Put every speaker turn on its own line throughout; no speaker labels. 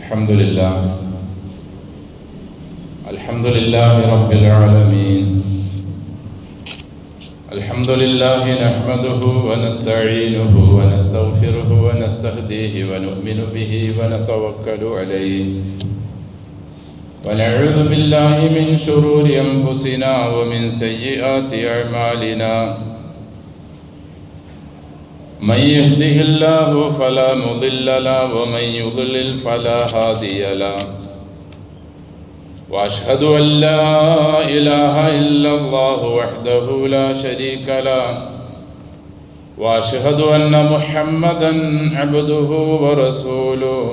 الحمد لله رب العالمين. الحمد لله نحمده ونستعينه ونستغفره ونستهديه ونؤمن به ونتوكل عليه ونعوذ بالله من شرور أنفسنا ومن سيئات أعمالنا. من يهده الله فلا مضل له ومن يضلل فلا هادي له. وأشهد أن لا إله إلا الله وحده لا شريك له وأشهد أن محمدا عبده ورسوله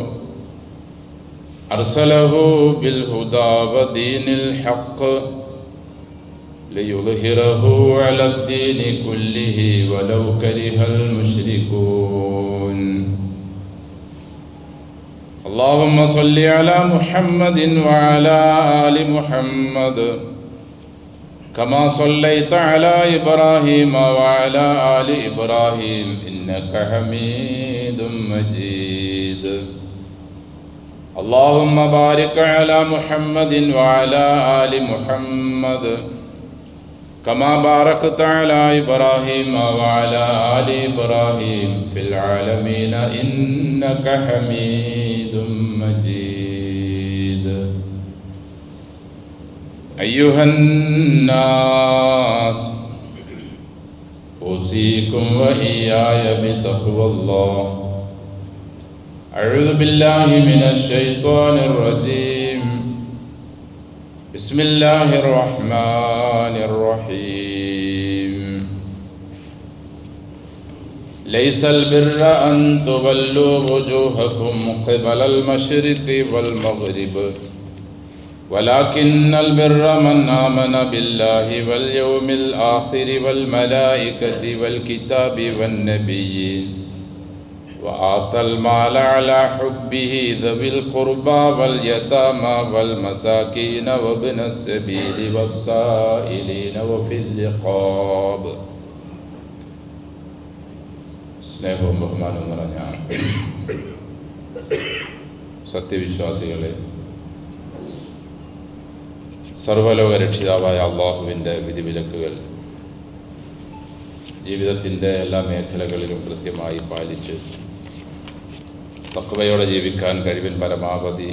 أرسله بالهدى ودين الحق ليظهره على الدين كله ولو كره المشركون. اللهم صل على محمد وعلى آل محمد كما صليت على إبراهيم وعلى آل إبراهيم إنك حميد مجيد. اللهم بارك على محمد وعلى آل محمد كما باركت على إبراهيم وعلى آل إبراهيم في العالمين إنك حميد مجيد. أيها الناس أوصيكم وإياي بتقوى الله. أعوذ بالله من الشيطان الرجيم. بسم الله الرحمن الرحيم. ليس البر أن تولوا وجوهكم قبل المشرق والمغرب ولكن البر من آمن بالله واليوم الآخر والملائكة والكتاب والنبيين وآتى المال على حبه ذوي القربى واليتامى والمساكين وابن السبيل والسائلين وفي الرقاب. സ്നേഹവും ബഹുമാനവും നിറഞ്ഞ സത്യവിശ്വാസികളെ, സർവലോക രക്ഷിതാവായ അള്ളാഹുവിൻ്റെ വിധിവിലക്കുകൾ ജീവിതത്തിൻ്റെ എല്ലാ മേഖലകളിലും കൃത്യമായി പാലിച്ച് തഖ്വയോടെ ജീവിക്കാൻ കഴിവിൻ പരമാവധി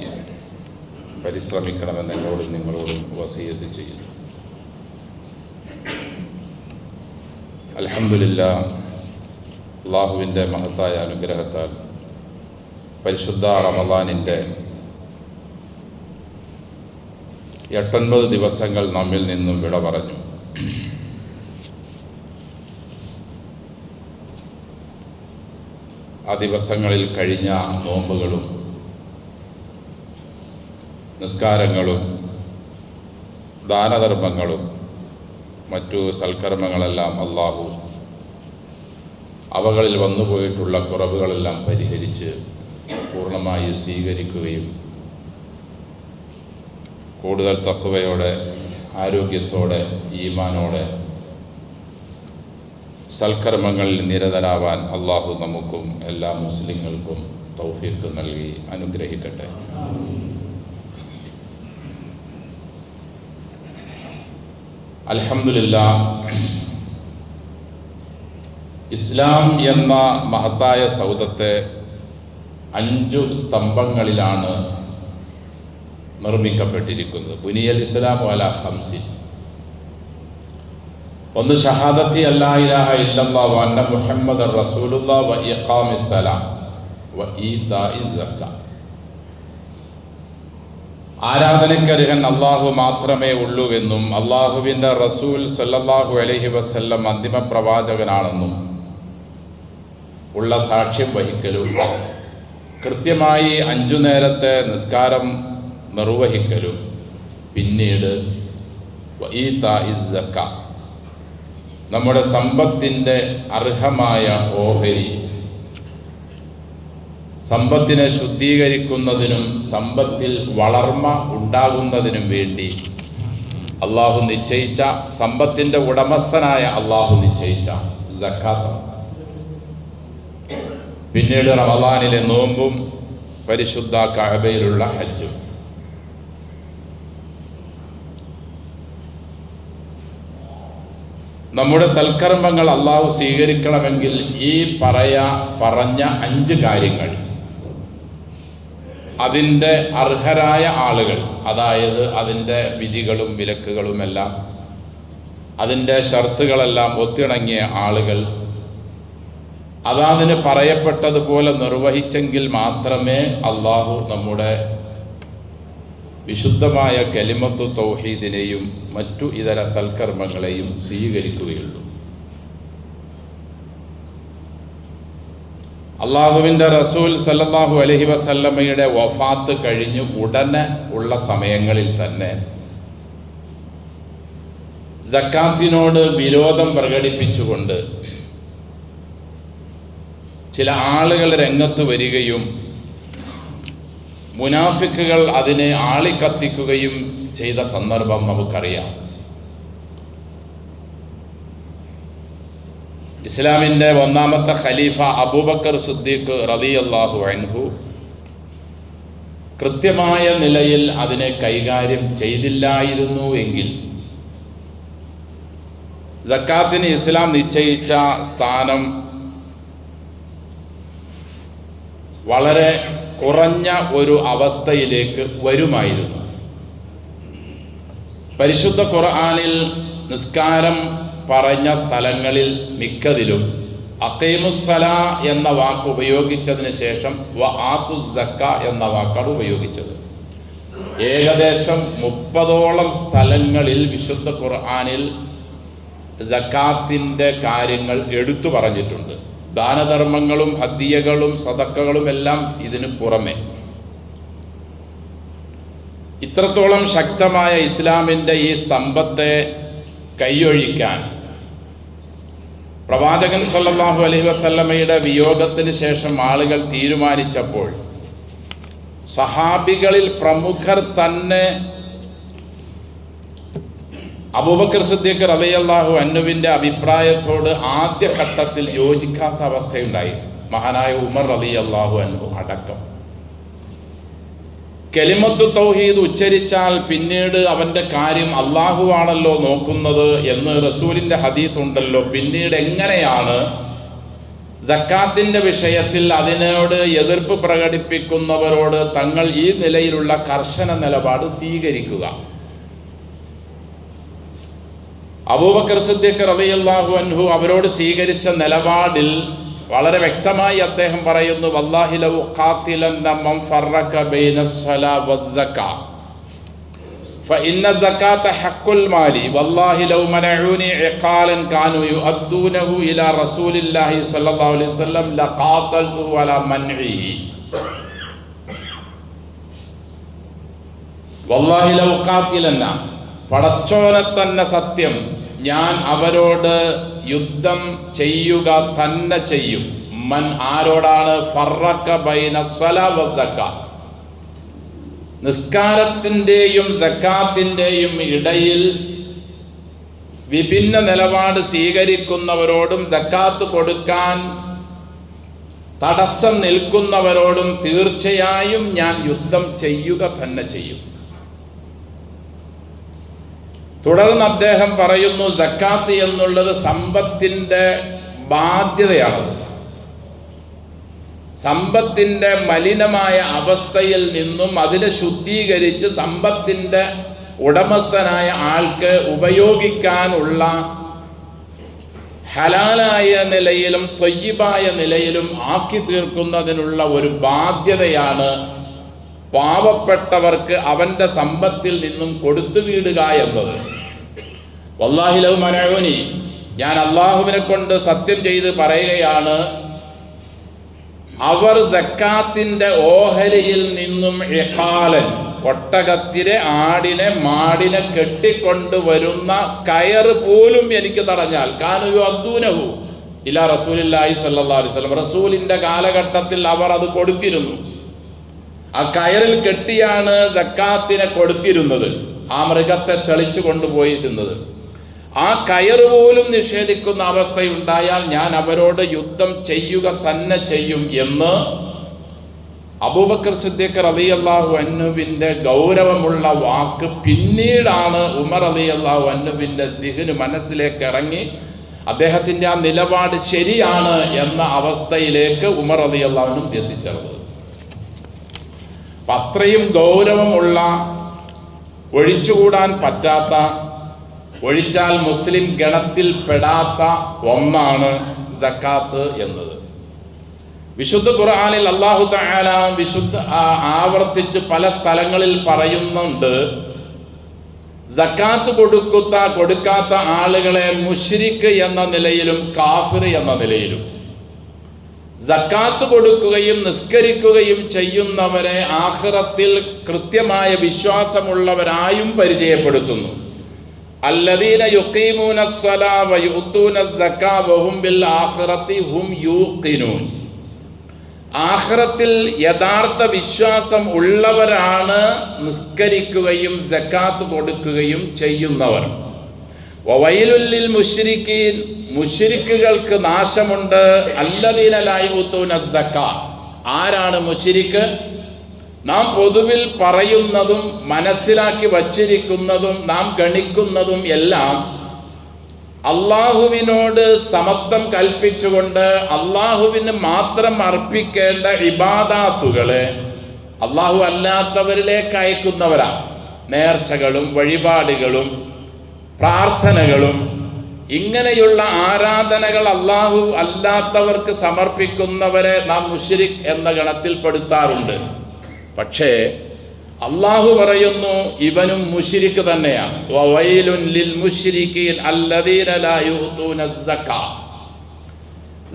പരിശ്രമിക്കണമെന്ന് എന്നോടും നിങ്ങളോടും വസിയത്ത് ചെയ്യുന്നു. അൽഹംദുലില്ലാഹ്, അള്ളാഹുവിൻ്റെ മഹത്തായ അനുഗ്രഹത്താൽ പരിശുദ്ധ റമളാനിൻ്റെ 89 ദിവസങ്ങൾ നമ്മിൽ നിന്നും വിട പറഞ്ഞു. ആ ദിവസങ്ങളിൽ കഴിഞ്ഞ നോമ്പുകളും നിസ്കാരങ്ങളും ദാനധർമ്മങ്ങളും മറ്റു സൽക്കർമ്മങ്ങളെല്ലാം അള്ളാഹു അവകളിൽ വന്നുപോയിട്ടുള്ള കുറവുകളെല്ലാം പരിഹരിച്ച് പൂർണ്ണമായി സ്വീകരിക്കുകയും കൂടുതൽ തഖ്വയോടെ, ആരോഗ്യത്തോടെ, ഈമാനോടെ സൽക്കർമ്മങ്ങളിൽ നിരതരാവാൻ അള്ളാഹു നമുക്കും എല്ലാ മുസ്ലിങ്ങൾക്കും തൗഫീഖ് നൽകി അനുഗ്രഹിക്കട്ടെ. അൽഹംദുലില്ലാഹ്, ഇസ്ലാം എന്ന മഹത്തായ സൗധത്തെ 5 സ്തംഭങ്ങളിലാണ് നിർമ്മിക്കപ്പെട്ടിരിക്കുന്നത്. ബുനിയൽ ഇസ്ലാമു അലാ ഖംസിൻ. ഒന്ന്, ഷഹാദത്തി അല്ലാ ഇലാഹ ഇല്ലല്ലാഹ് വ അന്ന മുഹമ്മദർ റസൂലുള്ളാഹ് വ ഇഖാമിസ് സലാം വ ഈതാഇസ് സക്കാ. ആരാധനയ്ക്കർഹൻ അള്ളാഹു മാത്രമേ ഉള്ളൂവെന്നും അള്ളാഹുവിൻ്റെ റസൂൽ സല്ലല്ലാഹു അലൈഹി വസല്ലം അന്തിമ പ്രവാചകനാണെന്നും ഉള്ള സാക്ഷ്യം വഹിക്കലും കൃത്യമായി 5 നേരത്തെ നിസ്കാരം നിർവഹിക്കലും പിന്നീട് വ ഈതാഇസ് സക്കാ, നമ്മുടെ സമ്പത്തിൻ്റെ അർഹമായ ഓഹരി സമ്പത്തിനെ ശുദ്ധീകരിക്കുന്നതിനും സമ്പത്തിൽ വളർമ്മ ഉണ്ടാകുന്നതിനും വേണ്ടി അള്ളാഹു നിശ്ചയിച്ച, സമ്പത്തിൻ്റെ ഉടമസ്ഥനായ അള്ളാഹു നിശ്ചയിച്ച സക്കാത്ത്. പിന്നീട് റമളാനിലെ നോമ്പും പരിശുദ്ധ കഅബയിലുള്ള ഹജ്ജും. നമ്മുടെ സൽക്കർമ്മങ്ങൾ അള്ളാഹു സ്വീകരിക്കണമെങ്കിൽ ഈ പറഞ്ഞ 5 കാര്യങ്ങൾ അതിൻ്റെ അർഹരായ ആളുകൾ, അതായത് അതിൻ്റെ വിധികളും വിലക്കുകളുമെല്ലാം അതിൻ്റെ ഷർത്തുകളെല്ലാം ഒത്തിണങ്ങിയ ആളുകൾ അതതിന് പറയപ്പെട്ടതുപോലെ നിർവഹിച്ചെങ്കിൽ മാത്രമേ അള്ളാഹു നമ്മുടെ വിശുദ്ധമായ കലിമത്തു തൗഹീദിനെയും മറ്റു ഇതര സൽക്കർമ്മങ്ങളെയും സ്വീകരിക്കുകയുള്ളൂ. അള്ളാഹുവിൻ്റെ റസൂൽ സല്ലല്ലാഹു അലൈഹി വസല്ലമയുടെ വഫാത്ത് കഴിഞ്ഞ് ഉടനെ ഉള്ള സമയങ്ങളിൽ തന്നെ സക്കാത്തിനോട് വിരോധം പ്രകടിപ്പിച്ചുകൊണ്ട് ചില ആളുകൾ രംഗത്ത് വരികയും മുനാഫിക്കുകൾ അതിനെ ആളിക്കത്തിക്കുകയും ചെയ്ത സന്ദർഭം നമുക്കറിയാം. ഇസ്ലാമിൻ്റെ 1ാമത്തെ ഖലീഫ അബൂബക്കർ സിദ്ദീഖ് റളിയല്ലാഹു അൻഹു കൃത്യമായ നിലയിൽ അതിനെ കൈകാര്യം ചെയ്തില്ലായിരുന്നു എങ്കിൽ സക്കാത്തിന് ഇസ്ലാം നിശ്ചയിച്ച സ്ഥാനം വളരെ കുറഞ്ഞ ഒരു അവസ്ഥയിലേക്ക് വരുമായിരുന്നു. പരിശുദ്ധ ഖുർആനിൽ നിസ്കാരം പറഞ്ഞ സ്ഥലങ്ങളിൽ മിക്കതിലും അഖീമുസ്സലാ എന്ന വാക്ക് ഉപയോഗിച്ചതിന് ശേഷം വ ആത്തുസ് സക്ക എന്ന വാക്കാണ് ഉപയോഗിച്ചത്. ഏകദേശം 30ഓളം സ്ഥലങ്ങളിൽ വിശുദ്ധ ഖുർആനിൽ സക്കാത്തിൻ്റെ കാര്യങ്ങൾ എടുത്തു പറഞ്ഞിട്ടുണ്ട്. ദാനധർമ്മങ്ങളും ഹദിയകളും സദക്കകളും എല്ലാം ഇതിന് പുറമെ. ഇത്രത്തോളം ശക്തമായ ഇസ്ലാമിൻ്റെ ഈ സ്തംഭത്തെ കൈയൊഴിക്കാൻ പ്രവാചകൻ സല്ലല്ലാഹു അലൈഹി വസല്ലമയുടെ വിയോഗത്തിന് ശേഷം ആളുകൾ തീരുമാനിച്ചപ്പോൾ സഹാബികളിൽ പ്രമുഖർ തന്നെ അബൂബക്കർ സിദ്ദീഖ് റളിയല്ലാഹു അൻഹുവിൻ്റെ അഭിപ്രായത്തോട് ആദ്യഘട്ടത്തിൽ യോജിക്കാത്ത അവസ്ഥയുണ്ടായി. മഹാനായ ഉമർ റളിയല്ലാഹു അൻഹു അടക്കം. കലിമത്തു തൗഹീദ് ഉച്ചരിച്ചാൽ പിന്നീട് അവൻ്റെ കാര്യം അള്ളാഹു ആണല്ലോ നോക്കുന്നത് എന്ന് റസൂലിൻ്റെ ഹദീസ് ഉണ്ടല്ലോ, പിന്നീട് എങ്ങനെയാണ് സക്കാത്തിൻ്റെ വിഷയത്തിൽ അതിനോട് എതിർപ്പ് പ്രകടിപ്പിക്കുന്നവരോട് തങ്ങൾ ഈ നിലയിലുള്ള കർശന നിലപാട് സ്വീകരിക്കുക? അബൂബക്കർ സിദ്ദീഖ് റളിയല്ലാഹു അൻഹു അവരോട് സ്വീകരിച്ച നിലപാടിൽ വളരെ വ്യക്തമായി അദ്ദേഹം പറയുന്നു, വല്ലാഹി ലൗ ഖാതിലന്ന മൻ ഫറക ബൈനസ്സലാ വസ്സകാ ഫഇന്ന സകാത ഹഖുൽ മാലി വല്ലാഹി ലൗ മനഊനി ഇഖാലൻ കാനൂ യുഅദ്ദൂനഹു ഇലാ റസൂലില്ലാഹി സ്വല്ലല്ലാഹു അലൈഹി വസല്ലം ലഖാതൽതുഹു അലാ മൻഇഹി വല്ലാഹി ലൗ ഖാതിലന്ന, പടച്ചോനെ തന്നെ സത്യം, ഞാൻ അവരോട് യുദ്ധം ചെയ്യുക തന്നെ ചെയ്യും. മൻ, ആരോടാണ്? ഫറക ബൈന സ്വലാ വസ്സക, നിസ്കാരത്തിൻ്റെയും സക്കാത്തിൻ്റെയും ഇടയിൽ വിഭിന്ന നിലപാട് സ്വീകരിക്കുന്നവരോടും സക്കാത്ത് കൊടുക്കാൻ തടസ്സം നിൽക്കുന്നവരോടും തീർച്ചയായും ഞാൻ യുദ്ധം ചെയ്യുക തന്നെ ചെയ്യും. തുടർന്ന് അദ്ദേഹം പറയുന്നു, സക്കാത്ത് എന്നുള്ളത് സമ്പത്തിൻ്റെ ബാധ്യതയാണ്. സമ്പത്തിൻ്റെ മലിനമായ അവസ്ഥയിൽ നിന്നും അതിനെ ശുദ്ധീകരിച്ച് സമ്പത്തിൻ്റെ ഉടമസ്ഥനായ ആൾക്ക് ഉപയോഗിക്കാനുള്ള ഹലാലായ നിലയിലും ത്വയ്യിബായ നിലയിലും ആക്കി തീർക്കുന്നതിനുള്ള ഒരു ബാധ്യതയാണ് പാവപ്പെട്ടവർക്ക് അവൻ്റെ സമ്പത്തിൽ നിന്നും കൊടുത്തു വീടുക എന്നത്. വല്ലാഹി ലൗ മനഊനി, ഞാൻ അള്ളാഹുവിനെ കൊണ്ട് സത്യം ചെയ്ത് പറയുകയാണ്, അവർ സക്കാത്തിൻ്റെ ഓഹരിയിൽ നിന്നും ഇഖാലൻ, ഒട്ടകത്തിനെ, ആടിനെ, മാടിനെ കെട്ടിക്കൊണ്ടുവരുന്ന കയറ് പോലും എനിക്ക് തടഞ്ഞാൽ കാനൂ യുഅദ്ദൂനഹു ഇലാ റസൂലില്ലാഹി സ്വല്ലല്ലാഹു അലൈഹി വസല്ലം, റസൂലിൻ്റെ കാലഘട്ടത്തിൽ അവർ അത് കൊടുത്തിരുന്നു. ആ കയറിൽ കെട്ടിയാണ് സക്കാത്തിനെ കൊടുത്തിരുന്നത്, ആ മൃഗത്തെ തെളിച്ചു കൊണ്ടുപോയിരുന്നത്. ആ കയറ് പോലും നിഷേധിക്കുന്ന അവസ്ഥയുണ്ടായാൽ ഞാൻ അവരോട് യുദ്ധം ചെയ്യുക തന്നെ ചെയ്യും എന്ന് അബൂബക്കർ സിദ്ദീഖ് റളിയല്ലാഹു അൻഹുവിൻ്റെ ഗൗരവമുള്ള വാക്ക് പിന്നീടാണ് ഉമർ റളിയല്ലാഹു അൻഹുവിൻ്റെ ദിഹ്ന് മനസ്സിലേക്ക് ഇറങ്ങി അദ്ദേഹത്തിൻ്റെ ആ നിലപാട് ശരിയാണ് എന്ന അവസ്ഥയിലേക്ക് ഉമർ റളിയല്ലാഹു അൻഹു എത്തിച്ചേർന്നത്. അത്രയും ഗൗരവമുള്ള, ഒഴിച്ചുകൂടാൻ പറ്റാത്ത, ഒഴിച്ചാൽ മുസ്ലിം ഗണത്തിൽ പെടാത്ത ഒന്നാണ് സക്കാത്ത് എന്നത്. വിശുദ്ധ ഖുർആനിൽ അല്ലാഹു തആല ആവർത്തിച്ച് പല സ്ഥലങ്ങളിൽ പറയുന്നുണ്ട്, സക്കാത്ത് കൊടുക്കാത്ത ആളുകളെ മുശ്രിക്ക് എന്ന നിലയിലും കാഫിർ എന്ന നിലയിലും, സക്കാത്ത് കൊടുക്കുകയും നിസ്കരിക്കുകയും ചെയ്യുന്നവരെ ആഖിറത്തിൽ കൃത്യമായ വിശ്വാസമുള്ളവരായും പരിചയപ്പെടുത്തുന്നു. അല്ലദീന യുഖീമൂന സ്സലാ വയുഊതൂന സ്സക്കാ വഹും ബിൽ ആഖിറതി ഹും യൂഖിനൂൻ. ആഖിറത്തിൽ യഥാർത്ഥ വിശ്വാസം ഉള്ളവരാണ് നിസ്കരിക്കുകയും സക്കാത്ത് കൊടുക്കുകയും ചെയ്യുന്നവർ. വവൈലുൽ ലിൽ മുശ്രിക്കീൻ, മുശ്രിക്കുകൾക്ക് നാശമുണ്ട്. അല്ലദീന ലാ യുഊതൂന സ്സക്കാ. ആരാണ് മുശ്രിക്ക്? നാം പൊതുവിൽ പറയുന്നതും മനസ്സിലാക്കി വച്ചിരിക്കുന്നതും നാം ഗണിക്കുന്നതും എല്ലാം അള്ളാഹുവിനോട് സമത്വം കൽപ്പിച്ചുകൊണ്ട് അള്ളാഹുവിന് മാത്രം അർപ്പിക്കേണ്ട ഇബാദാത്തുകളെ അള്ളാഹു അല്ലാത്തവരിലേക്ക് അയക്കുന്നവരാണ്. നേർച്ചകളും വഴിപാടുകളും പ്രാർത്ഥനകളും ഇങ്ങനെയുള്ള ആരാധനകൾ അള്ളാഹു അല്ലാത്തവർക്ക് സമർപ്പിക്കുന്നവരെ നാം മുശ്രിക് എന്ന ഗണത്തിൽ പെടുത്താറുണ്ട്. പക്ഷേ അള്ളാഹു പറയുന്നു, ഇവനും മുശ്രിക്ക് തന്നെയാണ്. വവൈലുൻ ലിൽ മുശ്രിക്കീൻ അല്ലദീന ലാ യുഊതൂന സ്സക്കാ.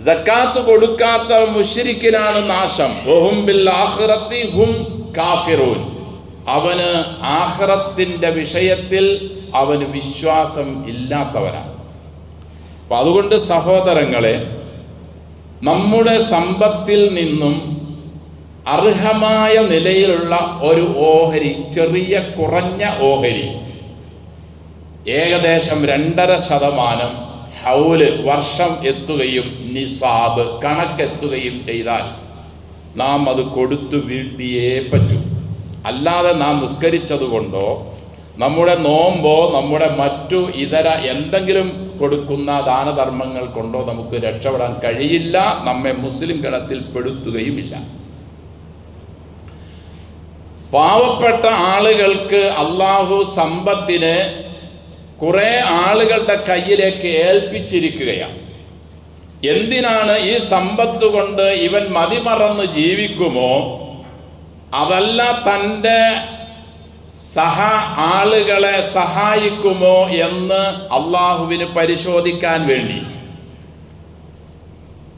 സക്കാത്ത് കൊടുക്കാത്ത മുശ്രിക്കിനാണ് നാശം. വഹും ബിൽ ആഖിറതി ഹും കാഫിറൂൻ. അവന് ആഖിറത്തിന്റെ വിഷയത്തിൽ അവന് വിശ്വാസം ഇല്ലാത്തവനാണ്. അപ്പം അതുകൊണ്ട് സഹോദരങ്ങളെ, നമ്മുടെ സമ്പത്തിൽ നിന്നും അർഹമായ നിലയിലുള്ള ഒരു ഓഹരി, ചെറിയ കുറഞ്ഞ ഓഹരി, ഏകദേശം 2.5% ഹൗല് വർഷം എത്തുകയും നിസാബ് കണക്കെത്തുകയും ചെയ്താൽ നാം അത് കൊടുത്തു വീട്ടിയേ പറ്റൂ. അല്ലാതെ നാം നിസ്കരിച്ചതുകൊണ്ടോ നമ്മുടെ നോമ്പോ നമ്മുടെ മറ്റു ഇതര എന്തെങ്കിലും കൊടുക്കുന്ന ദാനധർമ്മങ്ങൾ കൊണ്ടോ നമുക്ക് രക്ഷപ്പെടാൻ കഴിയില്ല. നമ്മെ മുസ്ലിം ഗണത്തിൽ പെടുത്തുകയുമില്ല. പാവപ്പെട്ട ആളുകൾക്ക് അള്ളാഹു സമ്പത്തിനെ കുറേ ആളുകളുടെ കയ്യിലേക്ക് ഏൽപ്പിച്ചിരിക്കുകയാണ്. എന്തിനാണ്? ഈ സമ്പത്ത് കൊണ്ട് ഇവൻ മതിമറന്ന് ജീവിക്കുമോ, അതല്ല തൻ്റെ ആളുകളെ സഹായിക്കുമോ എന്ന് അള്ളാഹുവിന് പരിശോധിക്കാൻ വേണ്ടി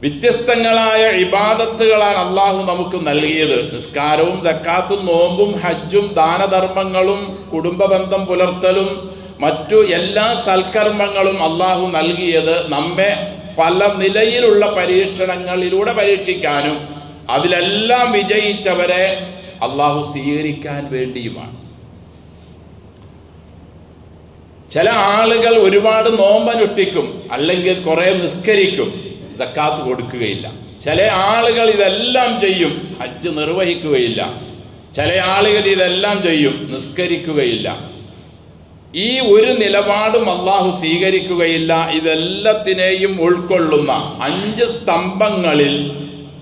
വ്യത്യസ്തങ്ങളായ ഇബാദത്തുകളാണ് അള്ളാഹു നമുക്ക് നൽകിയത്. നിസ്കാരവും സക്കാത്തും നോമ്പും ഹജ്ജും ദാനധർമ്മങ്ങളും കുടുംബബന്ധം പുലർത്തലും മറ്റു എല്ലാ സൽക്കർമ്മങ്ങളും അള്ളാഹു നൽകിയത് നമ്മെ പല നിലയിലുള്ള പരീക്ഷണങ്ങളിലൂടെ പരീക്ഷിക്കാനും അതിലെല്ലാം വിജയിച്ചവരെ അള്ളാഹു സ്വീകരിക്കാൻ വേണ്ടിയുമാണ്. ചില ആളുകൾ ഒരുപാട് നോമ്പനുഷ്ഠിക്കും, അല്ലെങ്കിൽ കുറേ നിസ്കരിക്കും, സക്കാത്ത് കൊടുക്കുകയില്ല. ചില ആളുകൾ ഇതെല്ലാം ചെയ്യും, ഹജ്ജ് നിർവഹിക്കുകയില്ല. ചില ആളുകൾ ഇതെല്ലാം ചെയ്യും, നിസ്കരിക്കുകയില്ല. ഈ ഒരു നിലപാടും അള്ളാഹു സ്വീകരിക്കുകയില്ല. ഇതെല്ലാത്തിനെയും ഉൾക്കൊള്ളുന്ന 5 സ്തംഭങ്ങളിൽ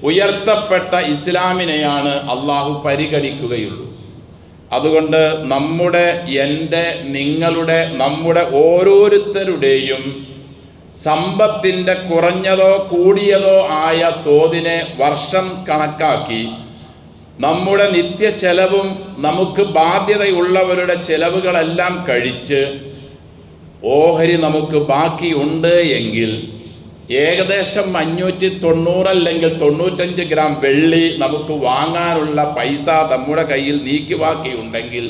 ഉയർത്തപ്പെട്ട ഇസ്ലാമിനെയാണ് അള്ളാഹു പരിഗണിക്കുകയുള്ളൂ. അതുകൊണ്ട് നമ്മുടെ, എൻ്റെ, നിങ്ങളുടെ, നമ്മുടെ ഓരോരുത്തരുടെയും സമ്പത്തിൻ്റെ കുറഞ്ഞതോ കൂടിയതോ ആയ തോതിനെ വർഷം കണക്കാക്കി നമ്മുടെ നിത്യ ചെലവും നമുക്ക് ബാധ്യതയുള്ളവരുടെ ചെലവുകളെല്ലാം കഴിച്ച് ഓഹരി നമുക്ക് ബാക്കിയുണ്ട് എങ്കിൽ ഏകദേശം 590 അല്ലെങ്കിൽ 95 ഗ്രാം വെള്ളി നമുക്ക് വാങ്ങാനുള്ള പൈസ നമ്മുടെ കയ്യിൽ നീക്കി ബാക്കിയുണ്ടെങ്കിൽ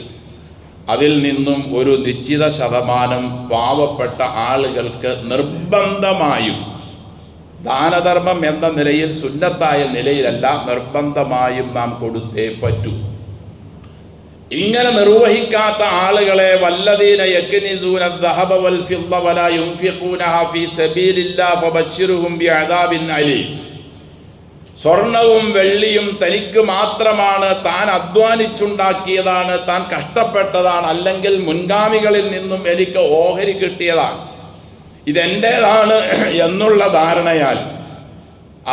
അതിൽ നിന്നും ഒരു നിശ്ചിത ശതമാനം പാവപ്പെട്ട ആളുകൾക്ക് നിർബന്ധമായും, ദാനധർമ്മം എന്ന നിലയിൽ സുന്നത്തായ നിലയിലല്ല, നിർബന്ധമായും നാം കൊടുത്തേ പറ്റൂ. ഇങ്ങനെ നിർവഹിക്കാത്ത ആളുകളെ വല്ലദീന യക്നിസൂന ദഹബ വൽ ഫിദ്ദ വലാ യുൻഫിഖൂനഹാ ഫീ സബീലില്ലാഹി ഫബശ്ശിർഹും ബിഅദാബിൻ അലീം. സ്വർണവും വെള്ളിയും തനിക്ക് മാത്രമാണ്, താൻ അധ്വാനിച്ചുണ്ടാക്കിയതാണ്, താൻ കഷ്ടപ്പെട്ടതാണ്, അല്ലെങ്കിൽ മുൻഗാമികളിൽ നിന്നും എനിക്ക് ഓഹരി കിട്ടിയതാണ്, ഇതെൻ്റേതാണ് എന്നുള്ള ധാരണയാൽ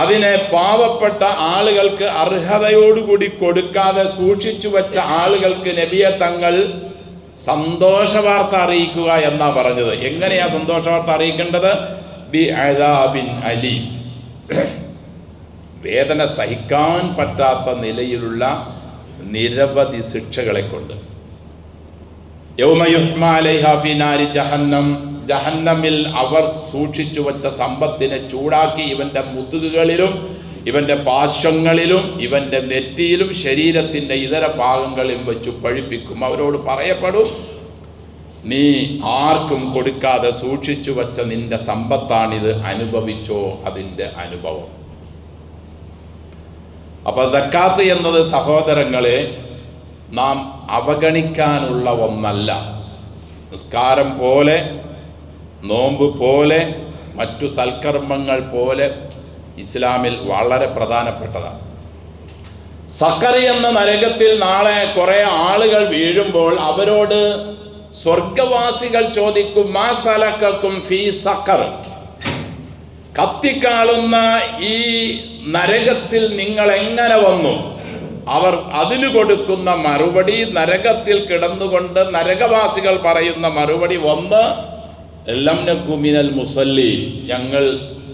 അതിനെ പാവപ്പെട്ട ആളുകൾക്ക് അർഹതയോടുകൂടി കൊടുക്കാതെ സൂക്ഷിച്ചു വച്ച ആളുകൾക്ക് നബിയെ തങ്ങൾ സന്തോഷവാർത്ത അറിയിക്കുക എന്നാ പറഞ്ഞത്. എങ്ങനെയാ സന്തോഷവാർത്ത അറിയിക്കേണ്ടത്? ബി അദാബിൻ അലീം, വേദന സഹിക്കാൻ പറ്റാത്ത നിലയിലുള്ള നിരവധി ശിക്ഷകളെ കൊണ്ട്. യൗമ യുഹ്മാ അലൈഹാ ഫീ നാരി ജഹന്നം, ജഹന്നമിൽ അവർ സൂക്ഷിച്ചു വച്ച സമ്പത്തിനെ ചൂടാക്കി ഇവൻ്റെ മുതുകുകളിലും ഇവൻ്റെ പാർശ്വങ്ങളിലും ഇവൻ്റെ നെറ്റിയിലും ശരീരത്തിൻ്റെ ഇതര ഭാഗങ്ങളിലും വെച്ച് പഴിപ്പിക്കും. അവരോട് പറയപ്പെടും, നീ ആർക്കും കൊടുക്കാതെ സൂക്ഷിച്ചു വച്ച നിന്റെ സമ്പത്താണിത്, അനുഭവിച്ചോ അതിൻ്റെ അനുഭവം. അപ്പോൾ സക്കാത്ത് എന്നത് സഹോദരങ്ങളെ നാം അവഗണിക്കാനുള്ള ഒന്നല്ല. നിസ്കാരം പോലെ, നോമ്പ് പോലെ, മറ്റു സൽക്കർമ്മങ്ങൾ പോലെ ഇസ്ലാമിൽ വളരെ പ്രധാനപ്പെട്ടതാണ്. സഖർ എന്ന നരകത്തിൽ നാളെ കുറേ ആളുകൾ വീഴുമ്പോൾ അവരോട് സ്വർഗവാസികൾ ചോദിക്കും, മാ സലക്കക്കും ഫീ സഖർ, കത്തിക്കാളുന്ന ഈ നരകത്തിൽ നിങ്ങൾ എങ്ങനെ വന്നു? അവർ അതിന് കൊടുക്കുന്ന മറുപടി, നരകത്തിൽ കിടന്നുകൊണ്ട് നരകവാസികൾ പറയുന്ന മറുപടി ഒന്ന്, ലം നകു മിനൽ മുസല്ലീൻ, ഞങ്ങൾ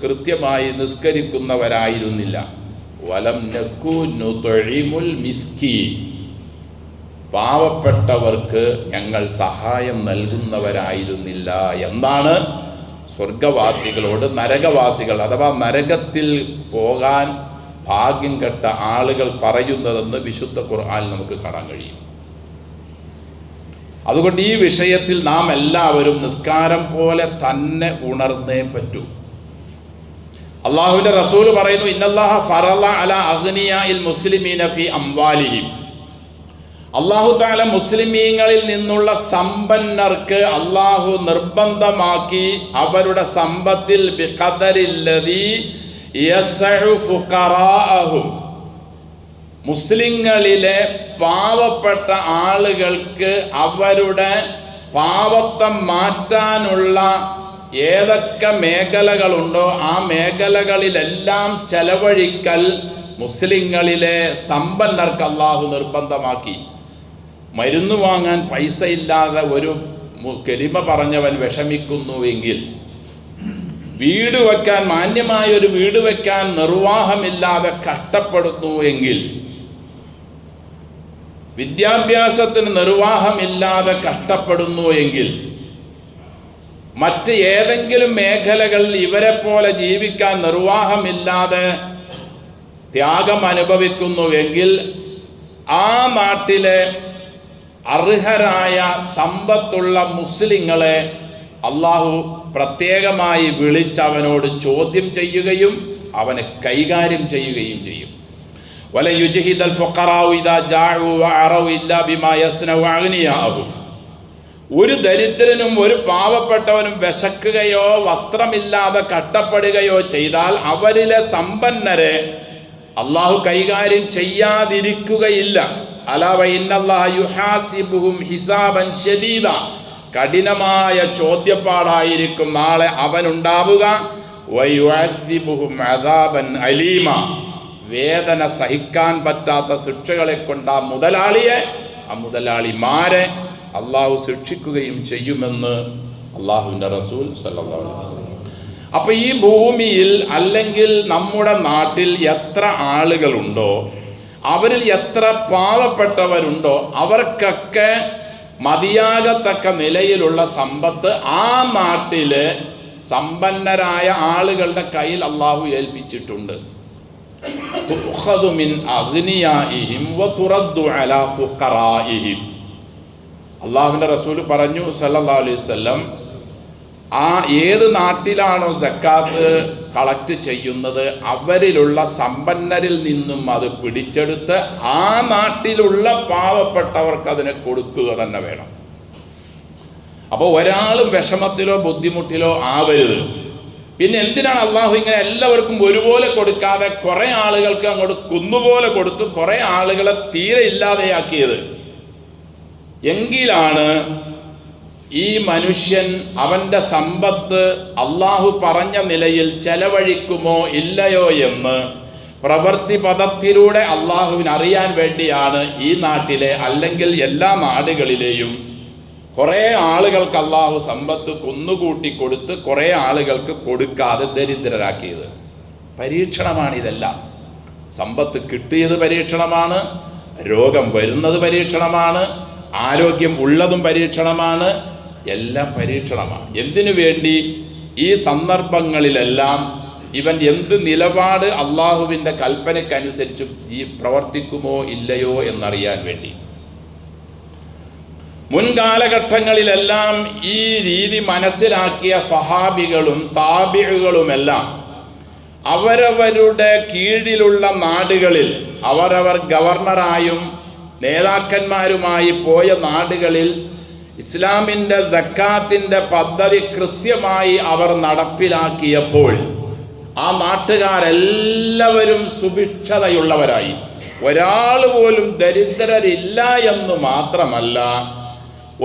കൃത്യമായി നിസ്കരിക്കുന്നവരായിരുന്നില്ല, വലം നകു നുത്ഇമുൽ മിസ്കീൻ, പാവപ്പെട്ടവർക്ക് ഞങ്ങൾ സഹായം നൽകുന്നവരായിരുന്നില്ല എന്നാണ് സ്വർഗവാസികളോട് നരകവാസികൾ അഥവാ നരകത്തിൽ പോകാൻ ഭാഗ്യം കെട്ട ആളുകൾ പറയുന്നതെന്ന് വിശുദ്ധ ഖുർആൻ നമുക്ക് കാണാൻ കഴിയും. അതുകൊണ്ട് ഈ വിഷയത്തിൽ നാം എല്ലാവരും നിസ്കാരം പോലെ തന്നെ ഉണർന്നേ പറ്റൂ. അള്ളാഹുവിൻ്റെ റസൂൽ പറയുന്നു, ഇന്നല്ലാഹ ഫറള അലാ അഗ്നിയാഇൽ മുസ്ലിമീന ഫീ അംവാലിഹിം, അള്ളാഹു തആല മുസ്ലിമീങ്ങളിൽ നിന്നുള്ള സമ്പന്നർക്ക് അള്ളാഹു നിർബന്ധമാക്കി അവരുടെ സമ്പത്തിൽ ബിഖദരില്ലദീ യസ്ഉ ഫുഖറാഅഹും, മുസ്ലിങ്ങളിലെ പാവപ്പെട്ട ആളുകൾക്ക് അവരുടെ പാവത്തം മാറ്റാനുള്ള ഏതൊക്കെ മേഖലകളുണ്ടോ ആ മേഖലകളിലെല്ലാം ചെലവഴിക്കൽ മുസ്ലിങ്ങളിലെ സമ്പന്നർക്ക് അള്ളാഹു നിർബന്ധമാക്കി. മരുന്ന് വാങ്ങാൻ പൈസ ഇല്ലാതെ ഒരു കലിമ പറഞ്ഞവൻ വിഷമിക്കുന്നുവെങ്കിൽ, വീട് വയ്ക്കാൻ, മാന്യമായ ഒരു വീട് വയ്ക്കാൻ നിർവാഹമില്ലാതെ കഷ്ടപ്പെടുന്നുവെങ്കിൽ, വിദ്യാഭ്യാസത്തിന് നിർവാഹമില്ലാതെ കഷ്ടപ്പെടുന്നു എങ്കിൽ, മറ്റ് ഏതെങ്കിലും മേഖലകളിൽ ഇവരെ പോലെ ജീവിക്കാൻ നിർവാഹമില്ലാതെ ത്യാഗം അനുഭവിക്കുന്നുവെങ്കിൽ, ആ നാട്ടിലെ അർഹരായ സമ്പത്തുള്ള മുസ്ലിങ്ങളെ അള്ളാഹു പ്രത്യേകമായി വിളിച്ചവനോട് ചോദ്യം ചെയ്യുകയും അവനെ കൈകാര്യം ചെയ്യുകയും ചെയ്യും. ഒരു ദരിദ്രനും ഒരു പാവപ്പെട്ടവനും വിശക്കുകയോ വസ്ത്രമില്ലാതെ കഷ്ടപ്പെടുകയോ ചെയ്താൽ അവരിലെ സമ്പന്നരെ അള്ളാഹു കൈകാര്യം ചെയ്യാതിരിക്കുകയില്ല. അലാ വ ഇന്നല്ലാഹ യുഹാസിബുഹും ഹിസാബൻ ശദീദ, കഠിനമായ ചോദ്യപ്പാടായിരിക്കും നാളെ അവനുണ്ടാവുക. വയുഅദ്ദിബുഹും അദാബൻ അലീമ, വേദന സഹിക്കാൻ പറ്റാത്ത ശിക്ഷകളെ കൊണ്ട് ആ മുതലാളിമാരെ അള്ളാഹു ശിക്ഷിക്കുകയും ചെയ്യുമെന്ന് അള്ളാഹുവിൻ്റെ റസൂൽ സല്ലല്ലാഹു അലൈഹി വസല്ലം. അപ്പോൾ ഈ ഭൂമിയിൽ അല്ലെങ്കിൽ നമ്മുടെ നാട്ടിൽ എത്ര ആളുകളുണ്ടോ, അവരിൽ എത്ര പാവപ്പെട്ടവരുണ്ടോ, അവർക്കൊക്കെ മതിയാകത്തക്ക നിലയിലുള്ള സമ്പത്ത് ആ നാട്ടിലെ സമ്പന്നരായ ആളുകളുടെ കയ്യിൽ അള്ളാഹു ഏൽപ്പിച്ചിട്ടുണ്ട്. തുഖദു മിൻ അഗ്നിയാഇഹിം വതുറദ്ദു അലാ ഫുഖറാഇഹിം. അള്ളാഹുവിൻ്റെ റസൂൽ പറഞ്ഞു സല്ലല്ലാഹു അലൈഹി വസല്ലം, ആ ഏത് നാട്ടിലാണോ സക്കാത്ത് കളക്ട് ചെയ്യുന്നത് അവരിലുള്ള സമ്പന്നരിൽ നിന്നും അത് പിടിച്ചെടുത്ത് ആ നാട്ടിലുള്ള പാവപ്പെട്ടവർക്ക് അതിനെ കൊടുക്കുക തന്നെ വേണം. അപ്പോൾ ഒരാളും വിഷമത്തിലോ ബുദ്ധിമുട്ടിലോ ആവരുത്. പിന്നെ എന്തിനാണ് അള്ളാഹു ഇങ്ങനെ എല്ലാവർക്കും ഒരുപോലെ കൊടുക്കാതെ കുറേ ആളുകൾക്ക് അങ്ങോട്ട് കുന്നുപോലെ കൊടുത്തു, കുറേ ആളുകളെ തീരെ ഇല്ലാതെയാക്കിയത്? എങ്കിലാണ് ഈ മനുഷ്യൻ അവൻ്റെ സമ്പത്ത് അള്ളാഹു പറഞ്ഞ നിലയിൽ ചെലവഴിക്കുമോ ഇല്ലയോ എന്ന് പ്രവൃത്തി പദത്തിലൂടെ അള്ളാഹുവിന് അറിയാൻ വേണ്ടിയാണ് ഈ നാട്ടിലെ അല്ലെങ്കിൽ എല്ലാ നാടുകളിലെയും കുറേ ആളുകൾക്ക് അള്ളാഹു സമ്പത്ത് കുന്നുകൂട്ടി കൊടുത്ത് കുറേ ആളുകൾക്ക് കൊടുക്കാതെ ദരിദ്രരാക്കിയത്. പരീക്ഷണമാണിതെല്ലാം. സമ്പത്ത് കിട്ടിയത് പരീക്ഷണമാണ്, രോഗം വരുന്നത് പരീക്ഷണമാണ്, ആരോഗ്യം ഉള്ളതും പരീക്ഷണമാണ്, എല്ലാം പരീക്ഷണമാണ്. എന്തിനു വേണ്ടി? ഈ സന്ദർഭങ്ങളിലെല്ലാം ഇവൻ എന്ത് നിലപാട് അള്ളാഹുവിൻ്റെ കൽപ്പനയ്ക്കനുസരിച്ച് പ്രവർത്തിക്കുമോ ഇല്ലയോ എന്നറിയാൻ വേണ്ടി. മുൻകാലഘട്ടങ്ങളിലെല്ലാം ഈ രീതി മനസ്സിലാക്കിയ സ്വഹാബികളും താബിഉകളുമെല്ലാം അവരവരുടെ കീഴിലുള്ള നാടുകളിൽ അവരവർ ഗവർണറായും നേതാക്കന്മാരുമായി പോയ നാടുകളിൽ ഇസ്ലാമിൻ്റെ സക്കാത്തിൻ്റെ പദ്ധതി കൃത്യമായി അവർ നടപ്പിലാക്കിയപ്പോൾ ആ നാട്ടുകാരെല്ലാവരും സുഭിക്ഷതയുള്ളവരായി. ഒരാൾ പോലും ദരിദ്രരില്ല എന്ന് മാത്രമല്ല,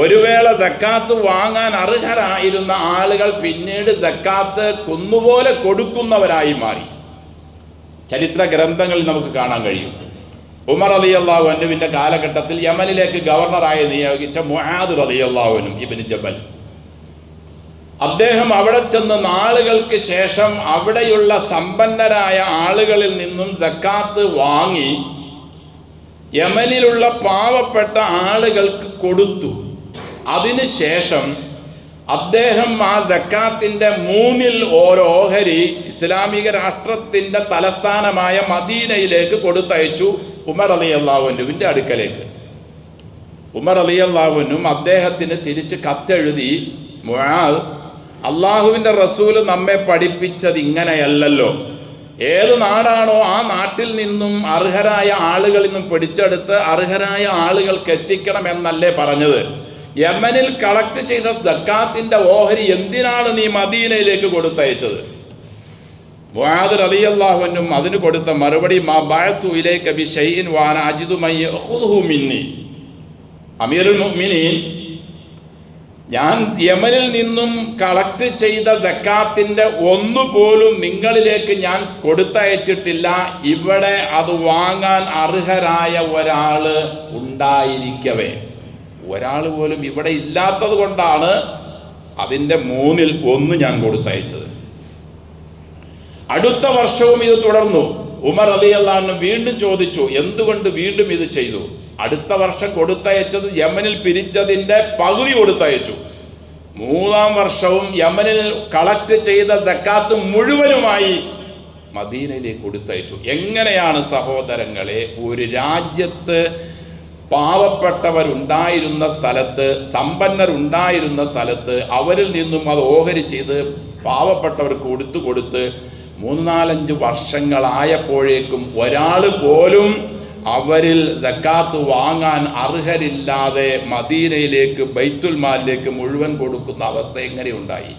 ഒരു വേള സക്കാത്ത് വാങ്ങാൻ അർഹരായിരുന്ന ആളുകൾ പിന്നീട് സക്കാത്ത് കുന്നുപോലെ കൊടുക്കുന്നവരായി മാറി. ചരിത്ര ഗ്രന്ഥങ്ങളിൽ നമുക്ക് കാണാൻ കഴിയും. ഉമർ റളിയല്ലാഹു അൻഹുവിൻ്റെ കാലഘട്ടത്തിൽ യമനിലേക്ക് ഗവർണറായി നിയോഗിച്ച മുആദ് റളിയല്ലാഹു അൻഹു ഇബ്നു ജബൽ, അദ്ദേഹം അവിടെ ചെന്ന് നാളുകൾക്ക് ശേഷം അവിടെയുള്ള സമ്പന്നരായ ആളുകളിൽ നിന്നും സക്കാത്ത് വാങ്ങി യമനിലുള്ള പാവപ്പെട്ട ആളുകൾക്ക് കൊടുത്തു. അതിനുശേഷം അദ്ദേഹം ആ സക്കാത്തിൻ്റെ 1/3 ഇസ്ലാമിക രാഷ്ട്രത്തിൻ്റെ തലസ്ഥാനമായ മദീനയിലേക്ക് കൊടുത്തയച്ചു ഉമർ റളിയല്ലാഹു അൻഹുവിൻ്റെ അടുക്കലേക്ക്. ഉമർ റളിയല്ലാഹു അൻഹു അദ്ദേഹത്തിന് തിരിച്ച് കത്തെഴുതി, മുആദ്, അള്ളാഹുവിൻ്റെ റസൂല് നമ്മെ പഠിപ്പിച്ചത് ഇങ്ങനെയല്ലല്ലോ. ഏത് നാടാണോ ആ നാട്ടിൽ നിന്നും അർഹരായ ആളുകളിൽ നിന്നും പിടിച്ചെടുത്ത് അർഹരായ ആളുകൾക്ക് എത്തിക്കണം എന്നല്ലേ പറഞ്ഞത്? യമനിൽ കളക്ട് ചെയ്ത സക്കാത്തിൻ്റെ ഓഹരി എന്തിനാണ് നീ മദീനയിലേക്ക് കൊടുത്തയച്ചത്? മുആദ് റളിയല്ലാഹു അൻഹു അതിന് കൊടുത്ത മറുപടി, മാ ബഅതു ഇലൈക ബിശൈഇൻ വഅന അജിദു മൻ യഖുദുഹു മിന്നി. അമീറുൽ മുഅ്മിനീൻ, ഞാൻ യമനിൽ നിന്നും കളക്ട് ചെയ്ത സക്കാത്തിൻ്റെ ഒന്നുപോലും നിങ്ങളിലേക്ക് ഞാൻ കൊടുത്തയച്ചിട്ടില്ല. ഇവിടെ അത് വാങ്ങാൻ അർഹരായ ഒരാൾ ഉണ്ടായിരിക്കവേ, ഒരാൾ പോലും ഇവിടെ ഇല്ലാത്തത് കൊണ്ടാണ് അതിൻ്റെ 1/3 ഞാൻ കൊടുത്തയച്ചത്. അടുത്ത വർഷവും ഇത് തുടർന്നു. ഉമർ റളിയല്ലാഹു അൻഹു വീണ്ടും ചോദിച്ചു, എന്തുകൊണ്ട് വീണ്ടും ഇത് ചെയ്തു? അടുത്ത വർഷം കൊടുത്തയച്ചത് യമനിൽ പിരിച്ചതിൻ്റെ പകുതി കൊടുത്തയച്ചു. 3-ാം വർഷവും യമനിൽ കളക്ട് ചെയ്ത സക്കാത്ത് മുഴുവനുമായി മദീനയിലേക്ക് കൊടുത്തയച്ചു. എങ്ങനെയാണ് സഹോദരങ്ങളെ ഒരു രാജ്യത്ത് പാവപ്പെട്ടവരുണ്ടായിരുന്ന സ്ഥലത്ത്, സമ്പന്നരുണ്ടായിരുന്ന സ്ഥലത്ത് അവരിൽ നിന്നും അത് ഓഹരി ചെയ്ത് പാവപ്പെട്ടവർക്ക് കൊടുത്ത് 3-4-5 വർഷങ്ങളായപ്പോഴേക്കും ഒരാൾ പോലും അവരിൽ സക്കാത്ത് വാങ്ങാൻ അർഹരില്ലാതെ മദീനയിലേക്ക് ബൈത്തുൽ മാലിലേക്ക് മുഴുവൻ കൊടുക്കുന്ന അവസ്ഥ എങ്ങനെയുണ്ടായി?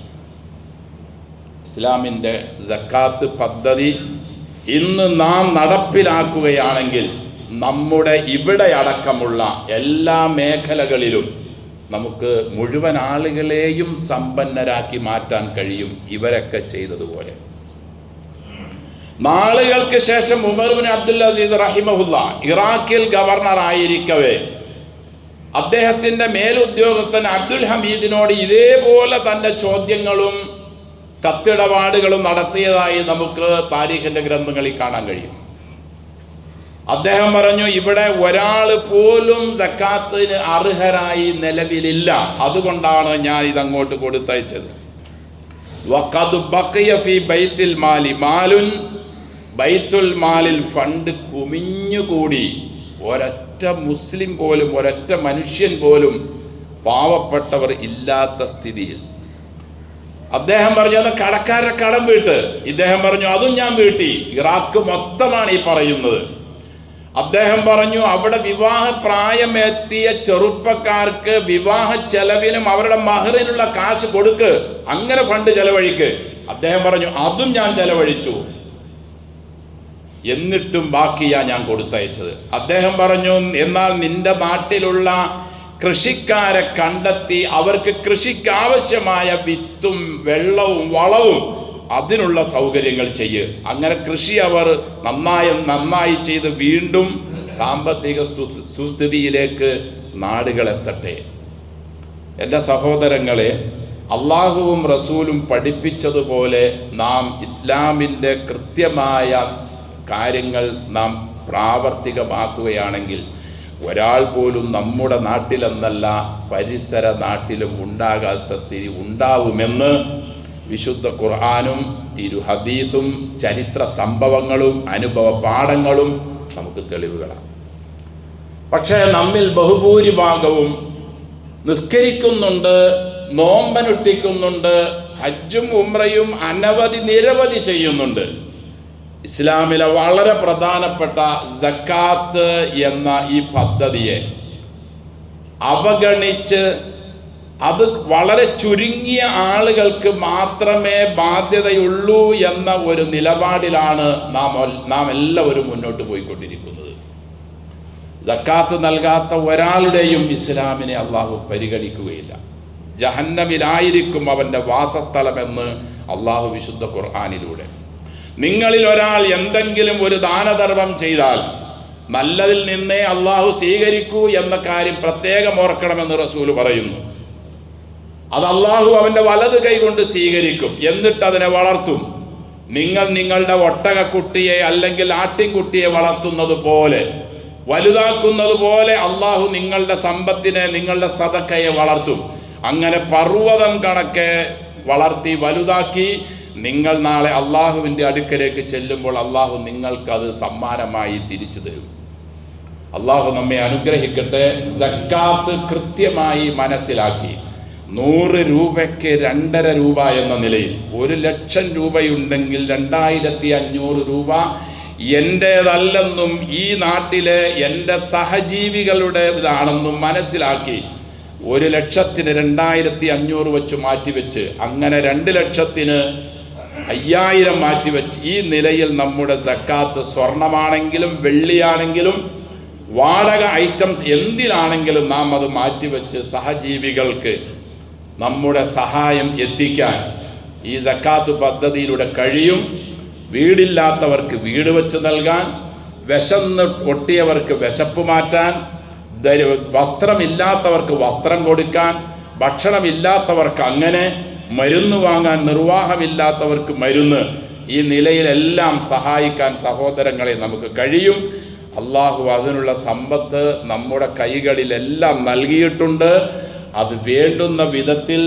ഇസ്ലാമിൻ്റെ സക്കാത്ത് പദ്ധതി ഇന്ന് നാം നടപ്പിലാക്കുകയാണെങ്കിൽ നമ്മുടെ ഇവിടെ അടക്കമുള്ള എല്ലാ മേഖലകളിലും നമുക്ക് മുഴുവൻ ആളുകളെയും സമ്പന്നരാക്കി മാറ്റാൻ കഴിയും, ഇവരൊക്കെ ചെയ്തതുപോലെ. നാളുകൾക്ക് ശേഷം ഉമർ ഇബ്നു അബ്ദുൽ അസീസ് റഹിമഹുല്ല ഇറാഖിൽ ഗവർണർ ആയിരിക്കവേ അദ്ദേഹത്തിൻ്റെ മേലുദ്യോഗസ്ഥൻ അബ്ദുൽ ഹമീദിനോട് ഇതേപോലെ തൻ്റെ ചോദ്യങ്ങളും കത്തിടപാടുകളും നടത്തിയതായി നമുക്ക് താരീഖിൻ്റെ ഗ്രന്ഥങ്ങളിൽ കാണാൻ കഴിയും. അദ്ദേഹം പറഞ്ഞു, ഇവിടെ ഒരാൾ പോലും സക്കാത്തിന് അർഹരായി നിലവിലില്ല, അതുകൊണ്ടാണ് ഞാൻ ഇതങ്ങോട്ട് കൊടുത്തയച്ചത്. വഖദ് ബഖിയ ഫീ ബൈത്തുൽ മാലി മാലുൻ, ബൈത്തുൽ മാലിൽ ഫണ്ട് കുമിഞ്ഞുകൂടി. ഒരൊറ്റ മുസ്ലിം പോലും, ഒരൊറ്റ മനുഷ്യൻ പോലും പാവപ്പെട്ടവർ ഇല്ലാത്ത സ്ഥിതിയിൽ. അദ്ദേഹം പറഞ്ഞു, അത് കടക്കാരുടെ കടം വീട്ട്. ഇദ്ദേഹം പറഞ്ഞു, അതും ഞാൻ വീട്ടി. ഇറാഖ് മൊത്തമാണ് ഈ പറയുന്നത്. അദ്ദേഹം പറഞ്ഞു, അവിടെ വിവാഹ പ്രായമെത്തിയ ചെറുപ്പക്കാർക്ക് വിവാഹ ചെലവിനും അവരുടെ മഹറിനുള്ള കാശ് കൊടുക്ക്, അങ്ങനെ ഫണ്ട് ചെലവഴിക്ക്. അദ്ദേഹം പറഞ്ഞു അതും ഞാൻ ചെലവഴിച്ചു, എന്നിട്ടും ബാക്കിയാ ഞാൻ കൊടുത്തയച്ചത്. അദ്ദേഹം പറഞ്ഞു എന്നാൽ നിന്റെ നാട്ടിലുള്ള കൃഷിക്കാരെ കണ്ടെത്തി അവർക്ക് കൃഷിക്ക് ആവശ്യമായ വിത്തും വെള്ളവും വളവും അതിനുള്ള സൗകര്യങ്ങൾ ചെയ്യ്. അങ്ങനെ കൃഷി അവർ നന്നായി ചെയ്ത് വീണ്ടും സാമ്പത്തിക സുസ്ഥിതിയിലേക്ക് നാടുകളെത്തട്ടെ. എൻ്റെ സഹോദരങ്ങളെ, അള്ളാഹുവും റസൂലും പഠിപ്പിച്ചതുപോലെ നാം ഇസ്ലാമിൻ്റെ കൃത്യമായ കാര്യങ്ങൾ നാം പ്രാവർത്തികമാക്കുകയാണെങ്കിൽ ഒരാൾ പോലും നമ്മുടെ നാട്ടിലെന്നല്ല പരിസര നാട്ടിലും ഉണ്ടാകാത്ത സ്ഥിതി ഉണ്ടാവുമെന്ന് വിശുദ്ധ ഖുർആനും തിരുഹദീസും ചരിത്ര സംഭവങ്ങളും അനുഭവ പാഠങ്ങളും നമുക്ക് തെളിവുകളാണ്. പക്ഷേ നമ്മിൽ ബഹുഭൂരിഭാഗവും നിസ്കരിക്കുന്നുണ്ട്, നോമ്പനുഷ്ഠിക്കുന്നുണ്ട്, ഹജ്ജും ഉംറയും നിരവധി ചെയ്യുന്നുണ്ട്. ഇസ്ലാമിലെ വളരെ പ്രധാനപ്പെട്ട സക്കാത്ത് എന്ന ഈ പദ്ധതിയെ അവഗണിച്ച് അത് വളരെ ചുരുങ്ങിയ ആളുകൾക്ക് മാത്രമേ ബാധ്യതയുള്ളൂ എന്ന ഒരു നിലപാടിലാണ് നാം എല്ലാവരും മുന്നോട്ട് പോയിക്കൊണ്ടിരിക്കുന്നത്. സക്കാത്ത് നൽകാത്ത ഒരാളുടെയും ഇസ്ലാമിനെ അള്ളാഹു പരിഗണിക്കുകയില്ല. ജഹന്നമിലായിരിക്കും അവൻ്റെ വാസസ്ഥലമെന്ന് അള്ളാഹു വിശുദ്ധ ഖുർആനിലൂടെ. നിങ്ങളിൽ ഒരാൾ എന്തെങ്കിലും ഒരു ദാനധർമ്മം ചെയ്താൽ നല്ലതിൽ നിന്നേ അള്ളാഹു സ്വീകരിക്കൂ എന്ന കാര്യം പ്രത്യേകം ഓർക്കണമെന്ന് റസൂല് പറയുന്നു. അത് അള്ളാഹു അവൻ്റെ വലത് കൈ കൊണ്ട് സ്വീകരിക്കും, എന്നിട്ട് അതിനെ വളർത്തും. നിങ്ങൾ നിങ്ങളുടെ ഒട്ടകക്കുട്ടിയെ അല്ലെങ്കിൽ ആട്ടിൻകുട്ടിയെ വളർത്തുന്നത് പോലെ വലുതാക്കുന്നത് പോലെ അള്ളാഹു നിങ്ങളുടെ സമ്പത്തിനെ, നിങ്ങളുടെ സദക്കയെ വളർത്തും. അങ്ങനെ പർവ്വതം കണക്കെ വളർത്തി വലുതാക്കി നിങ്ങൾ നാളെ അള്ളാഹുവിൻ്റെ അടുക്കലേക്ക് ചെല്ലുമ്പോൾ അള്ളാഹു നിങ്ങൾക്കത് സമ്മാനമായി തിരിച്ചു തരും. അള്ളാഹു നമ്മെ അനുഗ്രഹിക്കട്ടെ. സക്കാത്ത് കൃത്യമായി മനസ്സിലാക്കി 100 രൂപയ്ക്ക് 2.5 രൂപ എന്ന നിലയിൽ 1,00,000 രൂപയുണ്ടെങ്കിൽ 2,500 രൂപ എൻ്റേതല്ലെന്നും ഈ നാട്ടിലെ എൻ്റെ സഹജീവികളുടെ ഇതാണെന്നും മനസ്സിലാക്കി 1,00,000-ന് 2,500 വെച്ച് മാറ്റിവെച്ച് അങ്ങനെ 2,00,000-ന് 5,000 മാറ്റിവെച്ച് ഈ നിലയിൽ നമ്മുടെ സക്കാത്ത് സ്വർണമാണെങ്കിലും വെള്ളിയാണെങ്കിലും വാടക ഐറ്റംസ് എന്തിലാണെങ്കിലും നാം അത് മാറ്റിവെച്ച് സഹജീവികൾക്ക് നമ്മുടെ സഹായം എത്തിക്കാൻ ഈ സക്കാത്ത് പദ്ധതിയിലൂടെ കഴിയും. വീടില്ലാത്തവർക്ക് വീട് വെച്ച് നൽകാൻ, വിശന്ന് ഒട്ടിയവർക്ക് വിശപ്പ് മാറ്റാൻ, വസ്ത്രമില്ലാത്തവർക്ക് വസ്ത്രം കൊടുക്കാൻ, ഭക്ഷണമില്ലാത്തവർക്ക് അങ്ങനെ, മരുന്ന് വാങ്ങാൻ നിർവാഹമില്ലാത്തവർക്ക് മരുന്ന്, ഈ നിലയിലെല്ലാം സഹായിക്കാൻ സഹോദരങ്ങളെ നമുക്ക് കഴിയും. അള്ളാഹു അതിനുള്ള സമ്പത്ത് നമ്മുടെ കൈകളിലെല്ലാം നൽകിയിട്ടുണ്ട്. അത് വേണ്ടുന്ന വിധത്തിൽ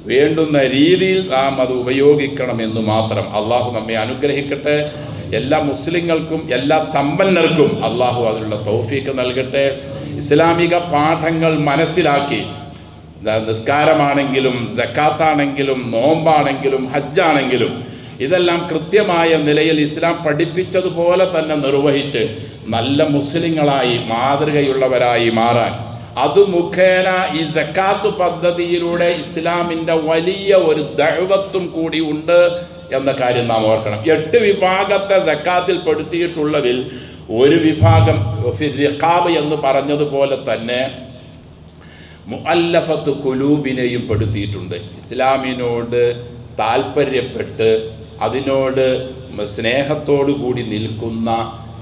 വേണ്ടുന്ന രീതിയിൽ നാം അത് ഉപയോഗിക്കണമെന്ന് മാത്രം. അള്ളാഹു നമ്മെ അനുഗ്രഹിക്കട്ടെ. എല്ലാ മുസ്ലിങ്ങൾക്കും എല്ലാ സമ്പന്നർക്കും അള്ളാഹു അതിനുള്ള തൗഫീക്ക് നൽകട്ടെ. ഇസ്ലാമിക പാഠങ്ങൾ മനസ്സിലാക്കി നിസ്കാരമാണെങ്കിലും സക്കാത്താണെങ്കിലും നോമ്പാണെങ്കിലും ഹജ്ജാണെങ്കിലും ഇതെല്ലാം കൃത്യമായ നിലയിൽ ഇസ്ലാം പഠിപ്പിച്ചതുപോലെ തന്നെ നിർവഹിച്ച് നല്ല മുസ്ലിങ്ങളായി മാതൃകയുള്ളവരായി മാറാൻ, അത് മുഖേന ഈ സക്കാത്ത് പദ്ധതിയിലൂടെ ഇസ്ലാമിൻ്റെ വലിയ ഒരു ദഅവത്തും കൂടി ഉണ്ട് എന്ന കാര്യം നാം ഓർക്കണം. 8 വിഭാഗത്തെ സക്കാത്തിൽ പെടുത്തിയിട്ടുള്ളതിൽ ഒരു വിഭാഗം റിഖാബ് എന്ന് പറഞ്ഞതുപോലെ തന്നെ മുഅല്ലഫത്ത് ഖുലൂബിനെയും പെടുത്തിയിട്ടുണ്ട്. ഇസ്ലാമിനോട് താല്പര്യപ്പെട്ട് അതിനോട് സ്നേഹത്തോടു കൂടി നിൽക്കുന്ന,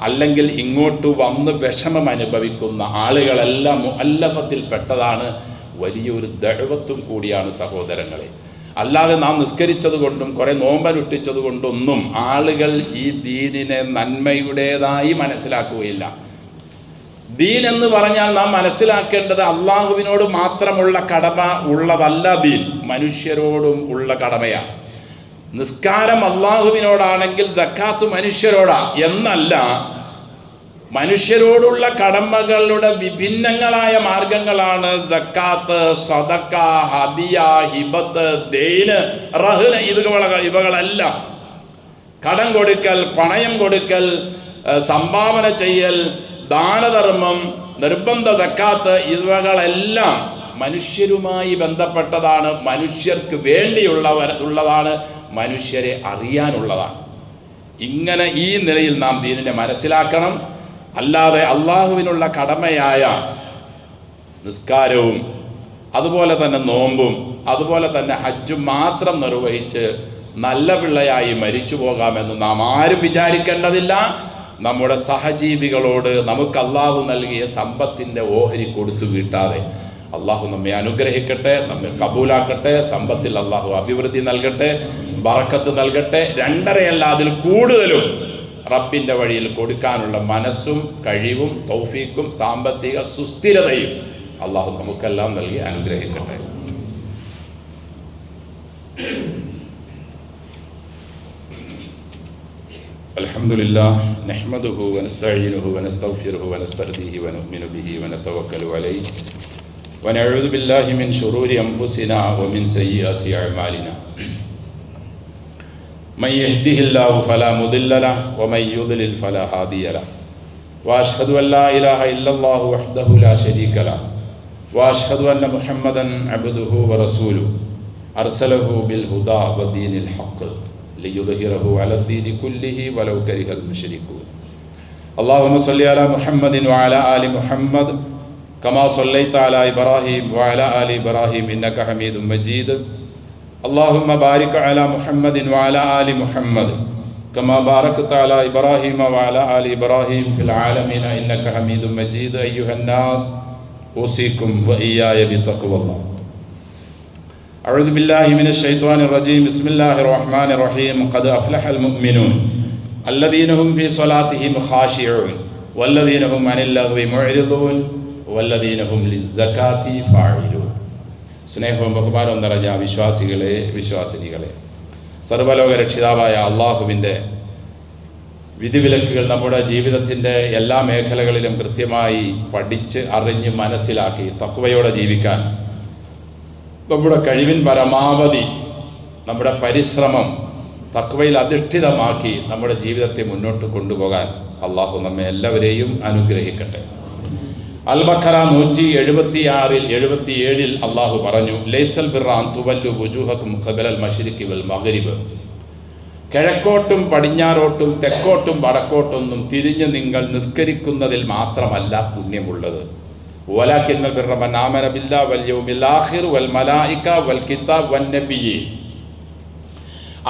അല്ലെങ്കിൽ ഇങ്ങോട്ട് വന്ന് വിഷമം അനുഭവിക്കുന്ന ആളുകളെല്ലാം മുഅല്ലഫത്തിൽ പെട്ടതാണ്. വലിയൊരു ദഅവത്തും കൂടിയാണ് സഹോദരങ്ങളെ. അല്ലാതെ നാം നിസ്കരിച്ചത് കൊണ്ടും കുറേ നോമ്പനുഷ്ഠിച്ചത് കൊണ്ടൊന്നും ആളുകൾ ഈ ദീനിനെ നന്മയുടേതായി മനസ്സിലാക്കുകയില്ല. ദീൻ എന്ന് പറഞ്ഞാൽ നാം മനസ്സിലാക്കേണ്ടത് അള്ളാഹുവിനോട് മാത്രമുള്ള കടമ ഉള്ളതല്ല. ദീൻ മനുഷ്യരോടും ഉള്ള കടമയാണ്. നിസ്കാരം അള്ളാഹുവിനോടാണെങ്കിൽ സക്കാത്ത് മനുഷ്യരോടാ എന്നല്ല. മനുഷ്യരോടുള്ള കടമകളുടെ വിഭിന്നങ്ങളായ മാർഗങ്ങളാണ് സക്കാത്ത്, സദക്ക, ഹദിയ, ഹിബത്ത്, ദൈന്, റഹ്ന്. ഇവകളെല്ലാം കടം കൊടുക്കൽ, പണയം കൊടുക്കൽ, സംഭാവന ചെയ്യൽ, ദാനധർമ്മം, നിർബന്ധ സക്കാത്ത്, ഇവകളെല്ലാം മനുഷ്യരുമായി ബന്ധപ്പെട്ടതാണ്, മനുഷ്യർക്ക് വേണ്ടിയുള്ളതാണ്, മനുഷ്യരെ അറിയാനുള്ളതാണ്. ഇങ്ങനെ ഈ നിലയിൽ നാം ദീനിനെ മനസ്സിലാക്കണം. അല്ലാതെ അള്ളാഹുവിനുള്ള കടമയായ നിസ്കാരവും അതുപോലെ തന്നെ നോമ്പും അതുപോലെ തന്നെ ഹജ്ജും മാത്രം നിർവഹിച്ച് നല്ല പിള്ളയായി മരിച്ചു പോകാമെന്ന് നാം ആരും വിചാരിക്കേണ്ടതില്ല. നമ്മുടെ സഹജീവികളോട് നമുക്ക് അള്ളാഹു നൽകിയ സമ്പത്തിൻ്റെ ഓഹരി കൊടുത്തു വീട്ടാതെ അള്ളാഹു നമ്മെ അനുഗ്രഹിക്കട്ടെ, നമ്മെ കബൂലാക്കട്ടെ. സമ്പത്തിൽ അള്ളാഹു അഭിവൃദ്ധി നൽകട്ടെ, ബറക്കത്ത് നൽകട്ടെ. 2.5 അതിൽ കൂടുതലും റബ്ബിൻ്റെ വഴിയിൽ കൊടുക്കാനുള്ള മനസ്സും കഴിവും തൗഫീക്കും സാമ്പത്തിക സുസ്ഥിരതയും അള്ളാഹു നമുക്കെല്ലാം നൽകി അനുഗ്രഹിക്കട്ടെ. അൽഹംദുലില്ലാഹ് നഹ്മദുഹു വനസ്തഈനുഹു വനസ്തഗ്ഫിറുഹു വനസ്തഹ്ദീഹി വനുഅ്മിനു ബിഹി വനതവക്കലു അലൈഹി വനഊദു ബില്ലാഹി മിൻ ശുറൂരി അൻഫുസിനാ വമിൻ സയ്യിആതി അഅ്മാലിനാ മൻ യഹ്ദിഹില്ലാഹു ഫലാ മുദില്ല ലഹു വമൻ യുദ്ലിൽ ഫലാ ഹാദിയ ലഹു വഅശ്ഹദു അൻ ലാ ഇലാഹ ഇല്ലല്ലാഹു വഹ്ദഹു ലാ ശരീക ലഹു വഅശ്ഹദു അന്ന മുഹമ്മദൻ അബ്ദുഹു വറസൂലുഹു അർസലഹു ബിൽ ഹുദാ വദീനിൽ ഹഖ് ലിയുദ്ഹിറഹു അലദ്ദീനി കുല്ലിഹി വലൗ കരിഹൽ മുശ്രികൂൻ. അല്ലാഹുമ്മ സ്വല്ലി അലാ മുഹമ്മദിൻ വഅലാ ആലി മുഹമ്മദ് കമാ സ്വല്ലൈത അലാ ഇബ്രാഹിം വഅലാ ആലി ഇബ്രാഹിം ഇന്നക ഹമീദും മജീദ്. അല്ലാഹുമ്മ ബാരിക് അലാ മുഹമ്മദിൻ വഅലാ ആലി മുഹമ്മദ് കമാ ബാരക്ത അലാ ഇബ്രാഹിം വഅലാ ആലി ഇബ്രാഹിം ഫിൽ ആലമീന ഇന്നക ഹമീദും മജീദ്. അയ്യുഹന്നാസ് ഊസികും വഇയ്യായ ബിത്തഖ്വല്ലാഹ്. أعوذ بالله من الشيطان الرجيم. بسم الله الرحمن الرحيم. قد أفلح المؤمنون الذين هم في صلاتهم خاشعون والذين هم عن اللغو معرضون والذين هم للزكاة فاعلون. സ്നേഹവും ബഹുമാനവും നിറഞ്ഞ വിശ്വാസികളെ, വിശ്വാസിനികളെ, സർവ്വലോക രക്ഷിതാവായ അള്ളാഹുവിൻ്റെ വിധിവിലക്കുകൾ നമ്മുടെ ജീവിതത്തിൻ്റെ എല്ലാ മേഖലകളിലും കൃത്യമായി പഠിച്ച് അറിഞ്ഞ് മനസ്സിലാക്കി തഖ്വയോടെ ജീവിക്കാൻ നമ്മുടെ കഴിവിൻ പരമാവധി നമ്മുടെ പരിശ്രമം തഖ്വയിൽ അധിഷ്ഠിതമാക്കി നമ്മുടെ ജീവിതത്തെ മുന്നോട്ട് കൊണ്ടുപോകാൻ അള്ളാഹു നമ്മെ എല്ലാവരെയും അനുഗ്രഹിക്കട്ടെ. അൽ-ബഖറ 176-77 അള്ളാഹു പറഞ്ഞു, ലൈസൽ ബിർറ അൻ തുവല്ലു വുജൂഹകും ഖിബലൽ മശ്രിഖി വൽ മഗ്രിബ്. കിഴക്കോട്ടും പടിഞ്ഞാറോട്ടും തെക്കോട്ടും വടക്കോട്ടൊന്നും തിരിഞ്ഞ് നിങ്ങൾ നിസ്കരിക്കുന്നതിൽ മാത്രമല്ല പുണ്യമുള്ളത്. വലാകിന്നൽ ബിർറ മൻ ആമന ബില്ലാഹി വൽ യൗമിൽ ആഖിർ വൽ മലായിക വൽ കിതാബ് വൻ നബിയ്യീൻ.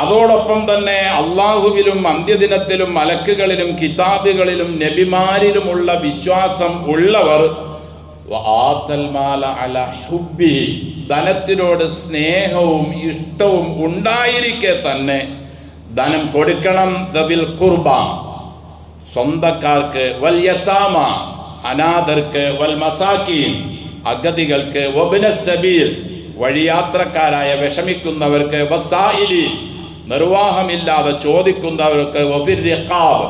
അതോടൊപ്പം തന്നെ അള്ളാഹുവിലും അന്ത്യദിനത്തിലും മലക്കുകളിലും കിതാബുകളിലും നബിമാരിലുമുള്ള വിശ്വാസം ഉള്ളവർ വആതൽ മാല അലാ ഹുബ്ബിഹി, ധനത്തിനോട് സ്നേഹവും ഇഷ്ടവും ഉണ്ടായിരിക്കെ തന്നെ ധനം കൊടുക്കണം. ദബിൽ ഖുർബ, സ്വന്തക്കാർക്ക്, വൽ യതാമ, അനാഥർക്ക്, വൽ മസാക്കീൻ, അഗതികൾക്ക്, വബ്നസ് സബീൽ, വഴിയാത്രക്കാരായ വിഷമിക്കുന്നവർക്ക്, വസായിലി, നിർവാഹമില്ലാതെ ചോദിക്കുന്നവർക്ക്, വഫിർ റിഖാബ്,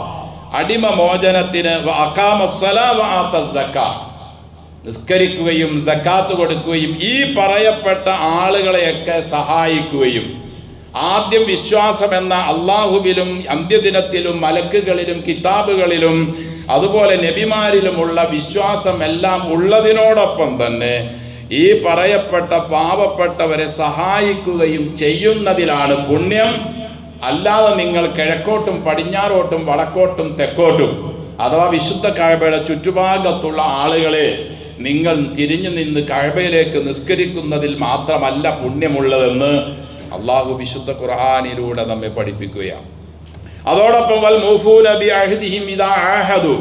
അടിമ മോചനത്തിന്, വഅഖാമസ്സലാ വആതസ് സക്കാ, നിസ്കരിക്കുകയും സക്കാത്ത് കൊടുക്കുകയും ഈ പറയപ്പെട്ട ആളുകളെയൊക്കെ സഹായിക്കുകയും ആദ്യം വിശ്വാസമെന്ന അള്ളാഹുവിലും അന്ത്യദിനത്തിലും മലക്കുകളിലും കിതാബുകളിലും അതുപോലെ നബിമാരിലുമുള്ള വിശ്വാസമെല്ലാം ഉള്ളതിനോടൊപ്പം തന്നെ ഈ പറയപ്പെട്ട പാവപ്പെട്ടവരെ സഹായിക്കുകയും ചെയ്യുന്നതിലാണ് പുണ്യം. അല്ലാതെ നിങ്ങൾ കിഴക്കോട്ടും പടിഞ്ഞാറോട്ടും വടക്കോട്ടും തെക്കോട്ടും അഥവാ വിശുദ്ധ കഅബയുടെ ചുറ്റുഭാഗത്തുള്ള ആളുകളെ നിങ്ങൾ തിരിഞ്ഞു നിന്ന് കഅബയിലേക്ക് നിസ്കരിക്കുന്നതിൽ മാത്രമല്ല പുണ്യമുള്ളതെന്ന് അള്ളാഹു വിശുദ്ധ ഖുർആനിലൂടെ നമ്മെ പഠിപ്പിക്കുകയാണ്. അതോടൊപ്പം വൽ മൂഫൂന ബിഅഹ്ദിഹിം ഇദാ ആഹദു,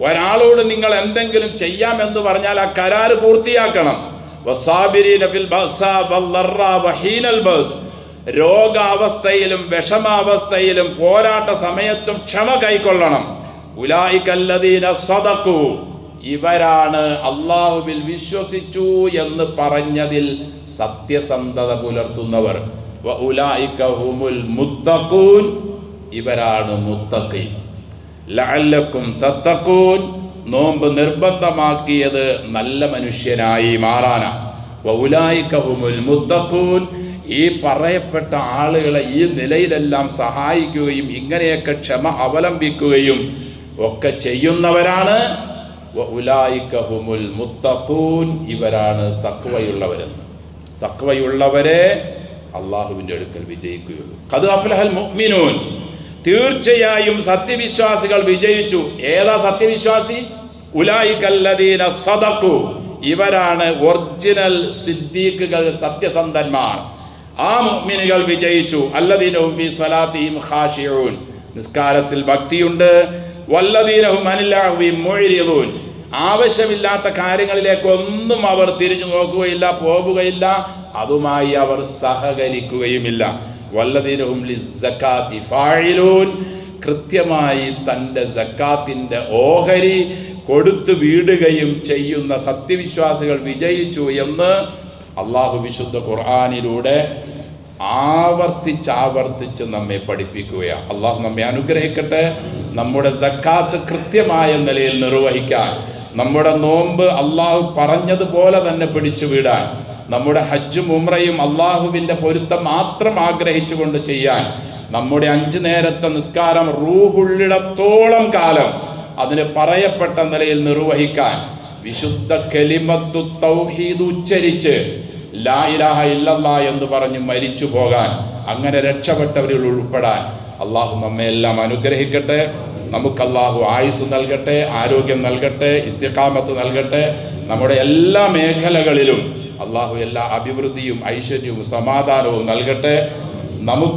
ഒരാളോട് നിങ്ങൾ എന്തെങ്കിലും ചെയ്യാമെന്ന് പറഞ്ഞാൽ ആ കരാറ് പൂർത്തിയാക്കണം. വസാബിരീന ഫിൽ ബഅസാ വല്ലറാ വഹീനൽ ബഅസ്, രോഗാവസ്ഥയിലും വിഷമാവസ്ഥയിലും പോരാട്ട സമയത്തും ക്ഷമ കൈക്കൊള്ളണം. ഉലൈകല്ലദീന സദഖു, ഇവരാണ് അല്ലാഹുവിൽ വിശ്വസിച്ചു എന്ന് പറഞ്ഞതിൽ സത്യസന്ധത പുലർത്തുന്നവർ. വ ഉലൈക ഹുമുൽ മുത്തഖൂൻ, ഇവരാണ് മുത്തഖി. ലഅല്ലക്കും തത്തഖൂൻ, നോമ്പ് നിർബന്ധമാക്കിയത് നല്ല മനുഷ്യനായി മാറാനാണ്. വ ഉലൈക ഹുമുൽ മുത്തഖൂൻ, ഈ പറയപ്പെട്ട ആളുകളെ ഈ നിലയിലെല്ലാം സഹായിക്കുകയും ഇങ്ങനെയൊക്കെ ക്ഷമ അവലംബിക്കുകയും ഒക്കെ ചെയ്യുന്നവരാണ്. വ ഉലൈക ഹുമുൽ മുത്തഖൂൻ, ഇവരാണ് തഖ്വയുള്ളവരെന്ന്. തഖ്വയുള്ളവരെ അള്ളാഹുവിൻ്റെ അടുക്കൽ വിജയിക്കുകയുള്ളൂ. ഖദ് അഫ്ലഹൽ മുഅ്മിനൂൻ, തീർച്ചയായും സത്യവിശ്വാസികൾ വിജയിച്ചു. ഏതാ സത്യവിശ്വാസി? ഉലൈകല്ലദീന സദഖു, ഇവരാണ് ഒറിജിനൽ സിദ്ദീഖുകൾ, സത്യസന്ധന്മാർ. ആ മുഅ്മിനുകൾ വിജയിച്ചു. അല്ലദീന ഹും ഫീ സ്വലാത്തിഹിം ഖാശിഊൻ, നിസ്കാരത്തിൽ ഭക്തിയുണ്ട്. വല്ലദീന ഹും അനിൽ ലഗ്വി മുഅ്രിദൂൻ, ആവശ്യമില്ലാത്ത കാര്യങ്ങളിലേക്കൊന്നും അവർ തിരിഞ്ഞു നോക്കുകയില്ല, പോവുകയില്ല, അതുമായി അവർ സഹകരിക്കുകയുമില്ല. വല്ലദീന ഹും ലിസ്സകാത്തി ഫാഇലൂൻ, കൃത്യമായി തൻ്റെ സക്കാത്തിൻ്റെ ഓഹരി കൊടുത്തു വീടുകയും ചെയ്യുന്ന സത്യവിശ്വാസികൾ വിജയിച്ചു എന്ന് അള്ളാഹു വിശുദ്ധ ഖുർആനിലൂടെ ആവർത്തിച്ചാവർത്തിച്ച് നമ്മെ പഠിപ്പിക്കുകയാണ്. അള്ളാഹു നമ്മെ അനുഗ്രഹിക്കട്ടെ. നമ്മുടെ സക്കാത്ത് കൃത്യമായ നിലയിൽ നിർവഹിക്കാൻ, നമ്മുടെ നോമ്പ് അള്ളാഹു പറഞ്ഞതുപോലെ തന്നെ പിടിച്ചു വിടാൻ, നമ്മുടെ ഹജ്ജും ഉംറയും അള്ളാഹുവിൻ്റെ പൊരുത്തം മാത്രം ആഗ്രഹിച്ചുകൊണ്ട് ചെയ്യാൻ, നമ്മുടെ 5 നേരത്തെ നിസ്കാരം റൂഹുള്ളിടത്തോളം കാലം അതിന് പറയപ്പെട്ട നിലയിൽ നിർവഹിക്കാൻ, വിശുദ്ധ കലിമത്തു തൗഹീദ് ഉച്ചരിച്ച് ലാ ഇലാഹ ഇല്ലല്ലാഹ് എന്ന് പറഞ്ഞ് മരിച്ചു പോകാൻ, അങ്ങനെ രക്ഷപ്പെട്ടവരിൽ ഉൾപ്പെടാൻ അള്ളാഹു നമ്മെ എല്ലാം അനുഗ്രഹിക്കട്ടെ. നമുക്ക് അള്ളാഹു ആയുസ് നൽകട്ടെ, ആരോഗ്യം നൽകട്ടെ, ഇസ്തിഖാമത്ത് നൽകട്ടെ. നമ്മുടെ എല്ലാ മേഖലകളിലും അള്ളാഹു എല്ലാ അഭിവൃദ്ധിയും ഐശ്വര്യവും സമാധാനവും നൽകട്ടെ. നമുക്ക്